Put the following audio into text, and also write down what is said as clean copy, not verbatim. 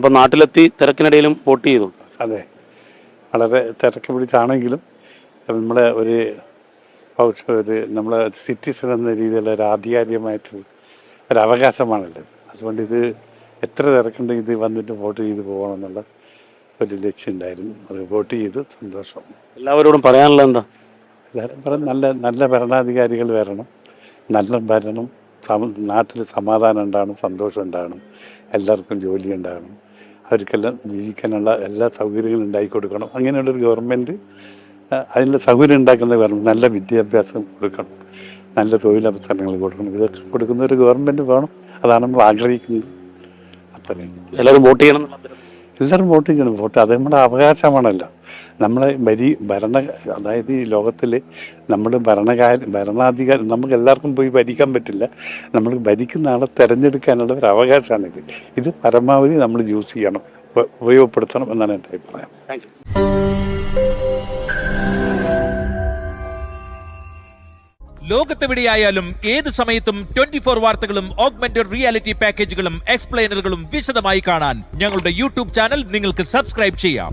അപ്പോൾ നാട്ടിലെത്തി തിരക്കിനിടയിലും വോട്ട് ചെയ്തു. അതെ, വളരെ തിരക്ക് പിടിച്ചാണെങ്കിലും നമ്മളെ ഒരു നമ്മളെ സിറ്റിസൺ എന്ന രീതിയിലുള്ള ഒരു ആധികാരികമായിട്ടുള്ള ഒരു അവകാശമാണല്ലോ. അതുകൊണ്ട് ഇത് എത്ര തിരക്കുണ്ടെങ്കിൽ ഇത് വന്നിട്ട് വോട്ട് ചെയ്ത് പോകണം എന്നുള്ള ഒരു ലക്ഷ്യം ഉണ്ടായിരുന്നു. അത് വോട്ട് ചെയ്ത് സന്തോഷം. എല്ലാവരോടും പറയാനുള്ള എന്താ? എല്ലാവരും പറഞ്ഞ് നല്ല ഭരണാധികാരികൾ വരണം, നല്ല ഭരണം, നാട്ടിൽ സമാധാനം ഉണ്ടാകണം, സന്തോഷം ഉണ്ടാകണം, എല്ലാവർക്കും ജോലി ഉണ്ടാകണം, അവർക്കെല്ലാം ജീവിക്കാനുള്ള എല്ലാ സൗകര്യങ്ങളും ഉണ്ടാക്കി കൊടുക്കണം. അങ്ങനെയുള്ളൊരു ഗവൺമെൻറ് അതിനുള്ള സൗകര്യം ഉണ്ടാക്കുന്നത് വേണം. നല്ല വിദ്യാഭ്യാസം കൊടുക്കണം, നല്ല തൊഴിലവസരങ്ങൾ കൊടുക്കണം. ഇതൊക്കെ കൊടുക്കുന്ന ഒരു ഗവൺമെൻറ് വേണം. അതാണ് നമ്മൾ ആഗ്രഹിക്കുന്നത്. അത്രയും എല്ലാവരും വോട്ട് ചെയ്യണം. എല്ലാവരും വോട്ട് ചെയ്യണം. വോട്ട് അത് നമ്മുടെ അവകാശമാണല്ലോ. നമ്മളെ അതായത് ഈ ലോകത്തിൽ നമ്മൾ ഭരണാധികാരി നമുക്ക് എല്ലാവർക്കും പോയി ഭരിക്കാൻ പറ്റില്ല. നമ്മൾ ഭരിക്കുന്ന ആളെ തിരഞ്ഞെടുക്കാനുള്ള ഒരു അവകാശമാണിത്. ഇത് പരമാവധി നമ്മൾ യൂസ് ചെയ്യണം, ഉപയോഗപ്പെടുത്തണം എന്നാണ് എൻ്റെ അഭിപ്രായം. ലോകത്തെവിടെയായാലും ഏത് സമയത്തും 24 വാർത്തകളും ഓഗ്മെന്റഡ് റിയാലിറ്റി പാക്കേജുകളും എക്സ്പ്ലെയിനറുകളും വിശദമായി കാണാൻ ഞങ്ങളുടെ യൂട്യൂബ് ചാനൽ നിങ്ങൾക്ക് സബ്സ്ക്രൈബ് ചെയ്യാം.